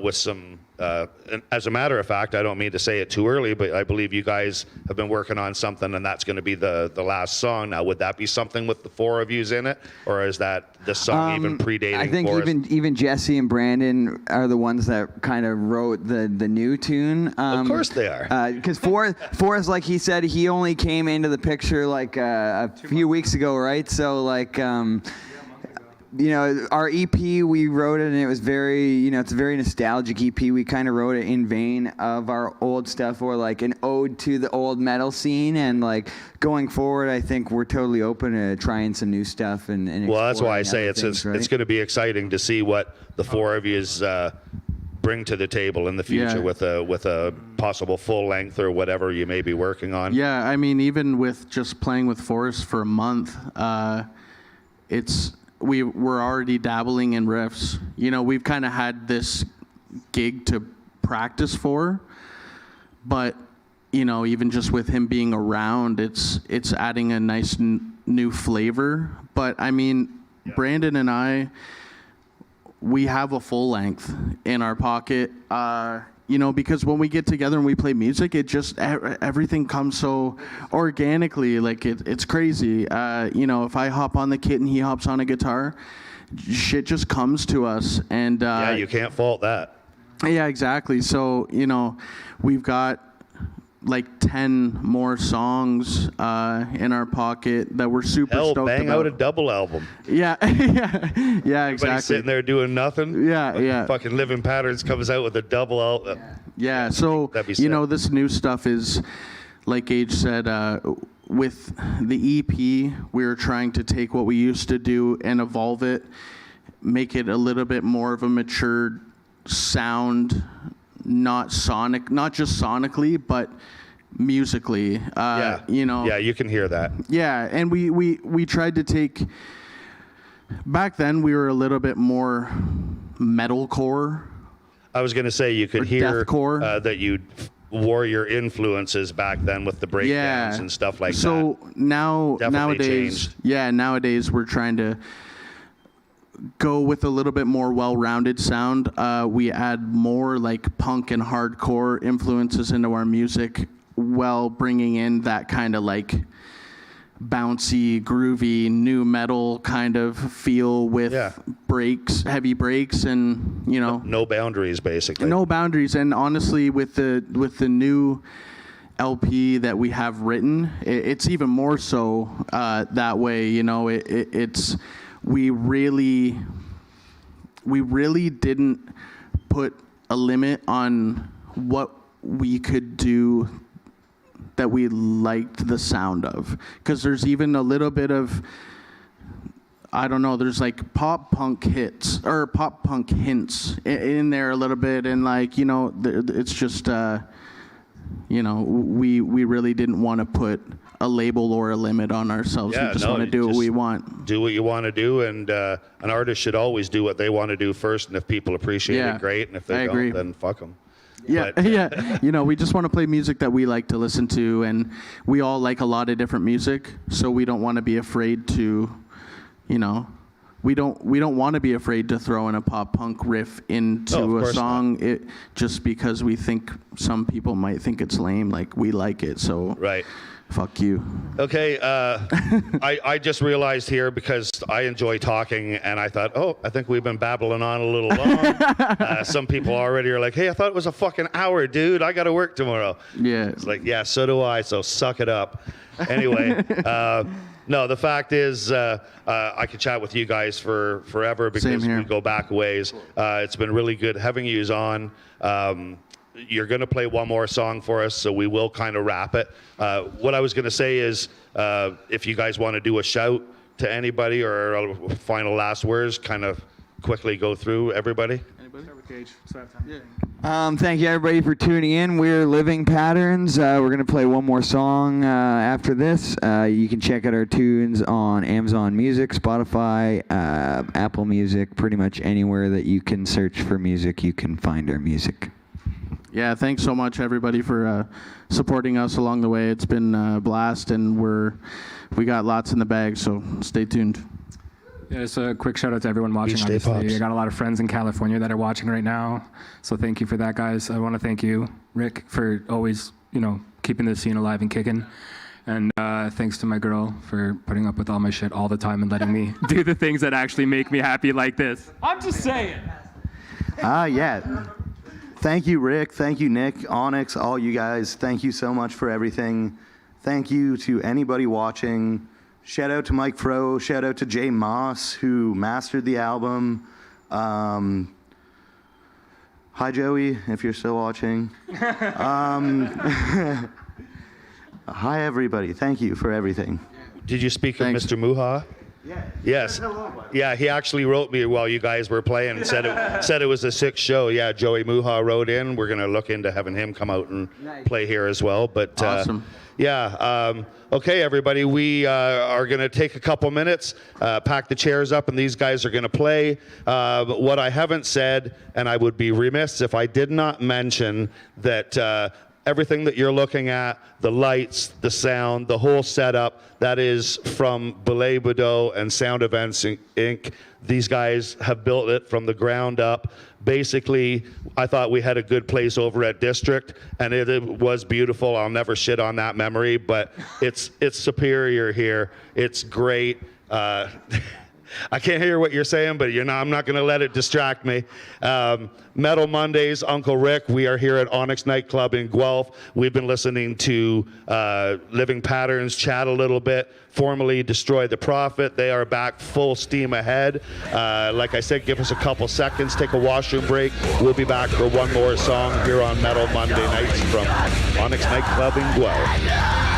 with some, and as a matter of fact, I don't mean to say it too early, but I believe you guys have been working on something, and that's going to be the last song. Now, would that be something with the four of yous in it, or is that the song even predating I think Forrest? even Jesse and Brandon are the ones that kind of wrote the new tune. Of course they are. Because Forrest, like he said, he only came into the picture like a few weeks ago, right? So like. Our EP, we wrote it, and it was very, it's a very nostalgic EP. We kind of wrote it in vein of our old stuff, or like an ode to the old metal scene. And like going forward, I think we're totally open to trying some new stuff. And Well, that's why I exploring say other it's things, right? it's going to be exciting to see what the four of yous bring to the table in the future Yeah. with a possible full length or whatever you may be working on. Yeah, I mean, even with just playing with Forrest for a month, we're already dabbling in riffs. We've kind of had this gig to practice for, but even just with him being around, it's adding a nice new flavor. But I mean, Brandon and I, we have a full length in our pocket. Because when we get together and we play music, it just everything comes so organically. Like it's crazy. If I hop on the kit and he hops on a guitar, shit just comes to us. And Yeah, you can't fault that. yeah, exactly. So we've got like 10 more songs in our pocket that we're super Hell, stoked bang about. out a double album. Yeah, yeah, Everybody's exactly. sitting there doing nothing. Yeah. Fucking Living Patterns comes out with a double album. Yeah, so That'd be sick. this new stuff is, like Gage said, with the EP, we're trying to take what we used to do and evolve it, make it a little bit more of a mature sound, not just sonically, but musically. Yeah, yeah, you can hear that. Yeah, and we tried to take. Back then, we were a little bit more metalcore. I was going to say you could Or hear deathcore. that you wore your influences back then with the breakdowns and stuff like that. So nowadays, changed. Nowadays we're trying to go with a little bit more well-rounded sound. We add more like punk and hardcore influences into our music, while bringing in that kind of like bouncy, groovy, new metal kind of feel with breaks, heavy breaks, and no boundaries, basically. no boundaries. And honestly, with the new LP that we have written, it's even more so that way. It's we really didn't put a limit on what we could do that we liked the sound of, because there's even a little bit of I don't know, there's like pop punk hits or pop punk hints in there a little bit, and like, you know, it's just you know, we really didn't want to put a label or a limit on ourselves. Yeah, we just no, want to you do what just we want. Do what you want to do, and an artist should always do what they want to do first, and if people appreciate Yeah, it, great, and if they I don't, agree. then fuck them. Yeah, But- yeah. You know, we just want to play music that we like to listen to, and we all like a lot of different music, so we don't want to be afraid to, you know, we don't want to be afraid to throw in a pop punk riff into No, of a course song just because we think some people might think it's lame. Like, we like it, so Right. fuck you. Okay, I just realized here, because I enjoy talking, and I thought, oh, I think we've been babbling on a little long. Some people already are like, hey, I thought it was a fucking hour, dude. I got to work tomorrow. Yeah. It's like, yeah, so do I, so suck it up. Anyway, no, the fact is, I could chat with you guys for forever because Same here. we go back ways. It's been really good having you on. You're going to play one more song for us, so we will kind of wrap it. What I was going to say is, if you guys want to do a shout to anybody or a final last words, kind of quickly go through everybody. Thank you everybody for tuning in. We're Living Patterns. We're going to play one more song after this. You can check out our tunes on Amazon Music, Spotify, Apple Music, pretty much anywhere that you can search for music, you can find our music. Yeah, thanks so much, everybody, for supporting us along the way. It's been a blast, and we got lots in the bag, so stay tuned. Yeah, just a quick shout out to everyone watching. Beach Day Obviously, Pops. I got a lot of friends in California that are watching right now, so thank you for that, guys. I want to thank you, Rick, for always, you know, keeping the scene alive and kicking. And thanks to my girl for putting up with all my shit all the time and letting me do the things that actually make me happy, like this. I'm just saying. Yeah. Thank you, Rick. Thank you, Nick, Onyx, all you guys. Thank you so much for everything. Thank you to anybody watching. Shout out to Mike Fro. Shout out to Jay Moss, who mastered the album. Hi, Joey, if you're still watching. Hi, everybody. Thank you for everything. Did you speak Thanks. of Mr. Muha? Yeah. Yes. Yeah, he actually wrote me while you guys were playing and said it was a sick show. Yeah, Joey Muha wrote in. We're going to look into having him come out and play here as well. But Awesome. Yeah. Okay, everybody. We are going to take a couple minutes, pack the chairs up, and these guys are going to play. But what I haven't said, and I would be remiss if I did not mention that everything that you're looking at, the lights, the sound, the whole setup, that is from Belay Boudot and Sound Events Inc. These guys have built it from the ground up. Basically, I thought we had a good place over at District, and it was beautiful. I'll never shit on that memory, but it's superior here. It's great. I can't hear what you're saying, but I'm not going to let it distract me. Metal Mondays, Uncle Rick. We are here at Onyx Nightclub in Guelph. We've been listening to Living Patterns chat a little bit, formerly Destroy the Prophet. They are back full steam ahead. Like I said, give us a couple seconds, take a washroom break. We'll be back for one more song here on Metal Monday nights from Onyx Nightclub in Guelph.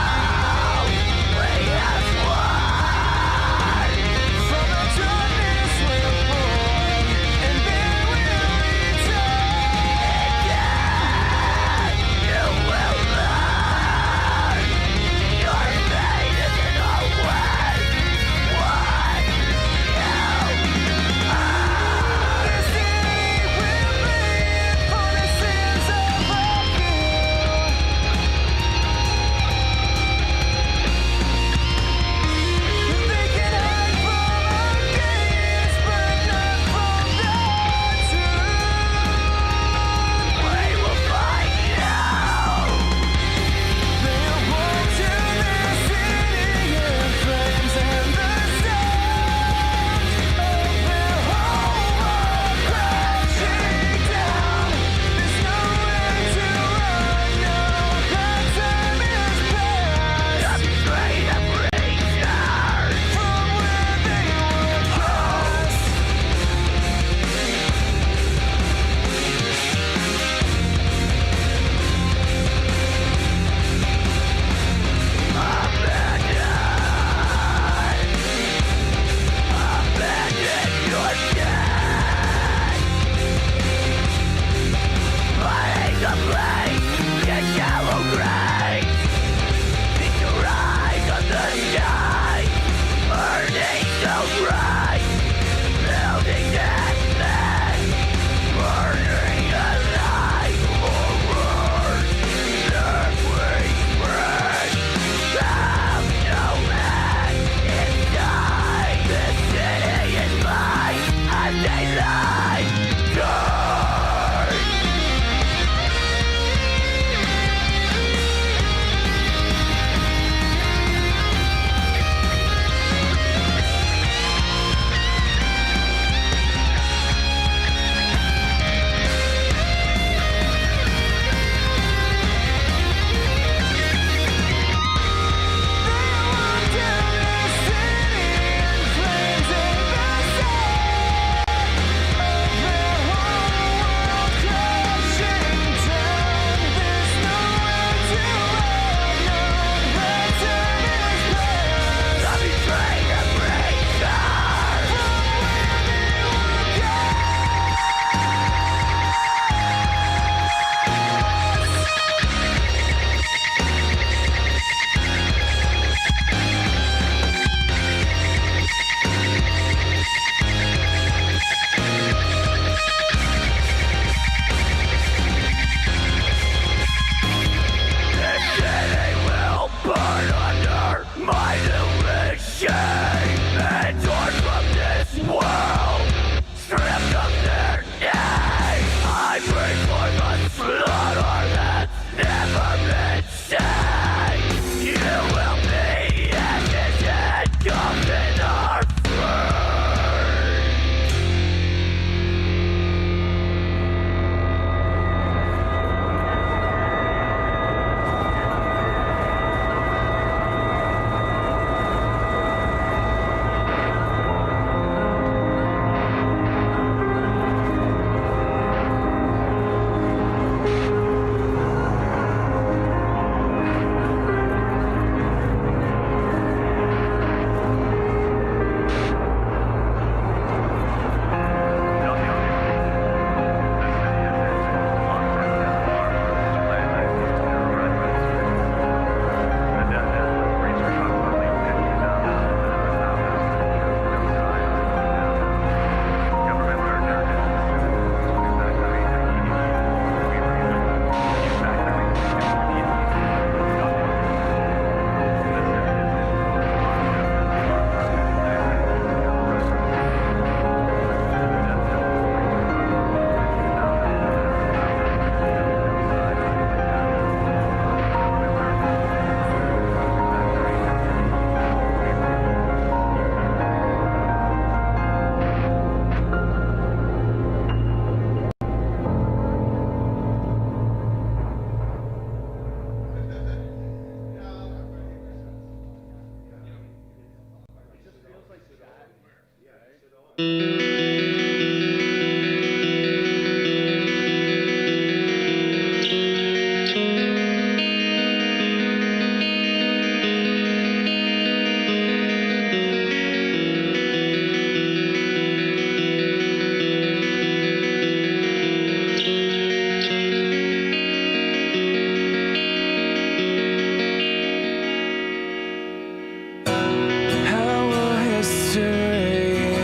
How will history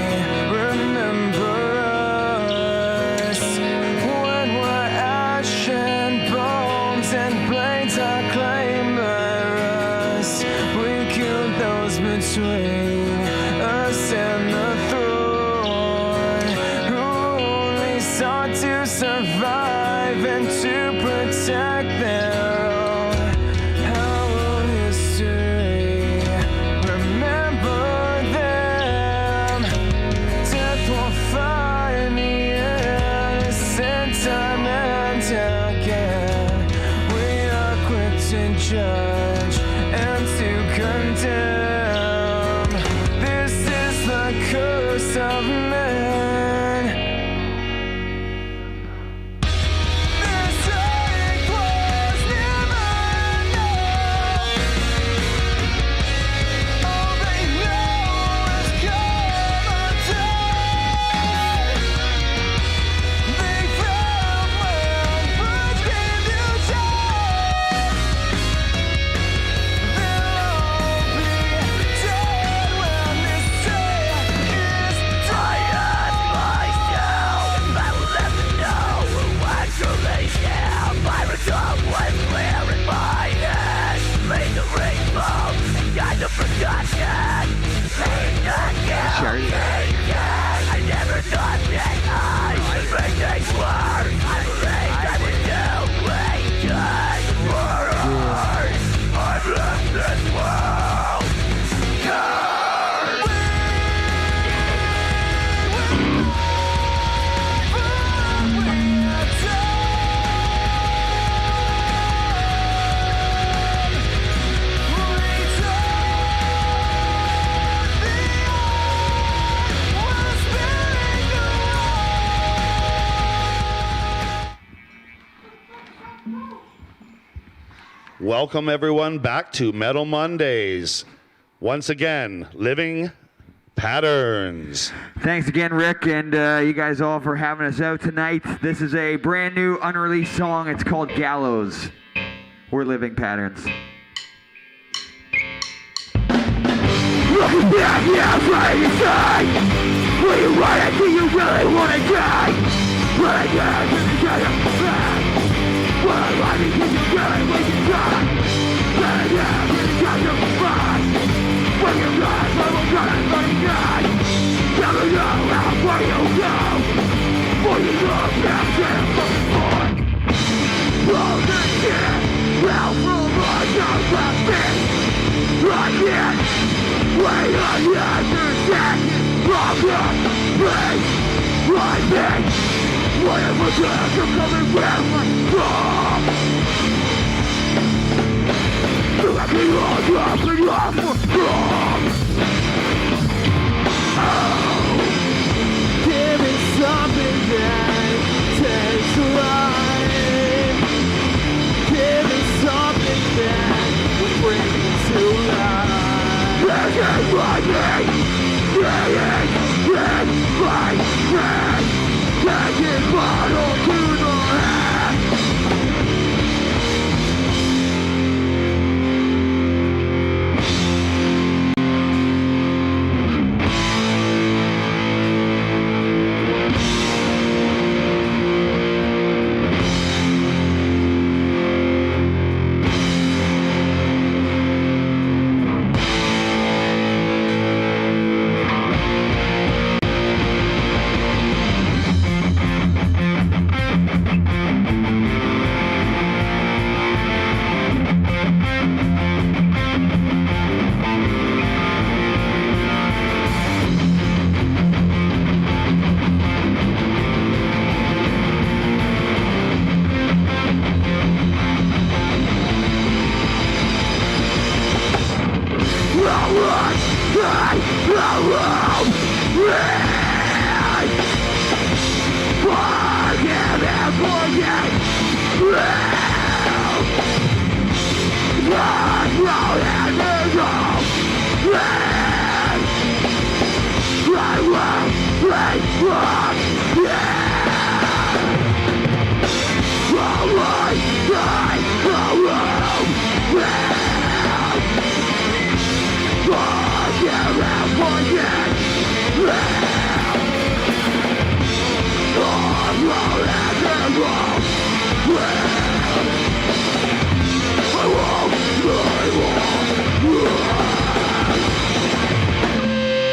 remember us when we're ash and bones and blades are claimed by us? We killed those between us and the throne who only sought to survive and to protect their own. How will history remember them? Death will find the innocent time and again. We are quick to judge and to condemn. This is the curse of man. This hate was never known. All they know is come undone. They found when birds came to town. They'll all be dead when this day is I ask myself, I will never know who actually am. I recall what's clear in my head. Made the rainbow, got the forgotten. Made the I never thought that I would make things worse. I believed I would do way just worse. I've left this world cursed. Welcome everyone back to Metal Mondays. Once again, Living Patterns. Thanks again, Rick, and you guys all for having us out tonight. This is a brand new unreleased song. It's called Gallows. We're Living Patterns. Looking back, yeah, right inside. Will you run it? Do you really wanna die? But I guess it's kind of bad. Well, I mean, you really waste your time. But I guess it's kind of bad. When you're gone, I will try to find God. Never know how far you go. For you look back and fucking fun. All this shit, well, from my nose left me. I can't wait on the other second. Wrong up, please, right me. Whatever girls are coming with my dog. So I can all drop it off for wrong. Oh, give me something that takes life. Give me something that will bring me to life. This is my name. This is my name. Take it bottle to the head.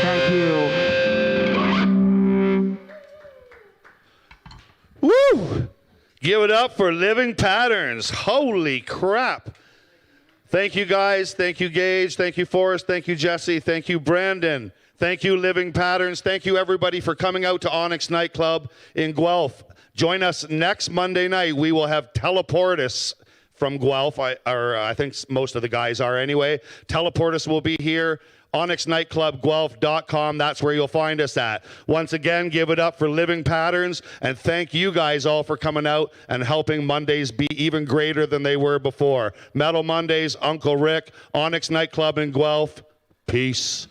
Thank you. Woo! Give it up for Living Patterns. Holy crap. Thank you guys. Thank you, Gage. Thank you, Forrest. Thank you, Jesse. Thank you, Brandon. Thank you, Living Patterns. Thank you, everybody, for coming out to Onyx Nightclub in Guelph. Join us next Monday night. We will have Teleportus from Guelph, I think most of the guys are anyway. Teleportus will be here. OnyxNightclubGuelph.com. That's where you'll find us at. Once again, give it up for Living Patterns, and thank you guys all for coming out and helping Mondays be even greater than they were before. Metal Mondays, Uncle Rick, Onyx Nightclub in Guelph. Peace.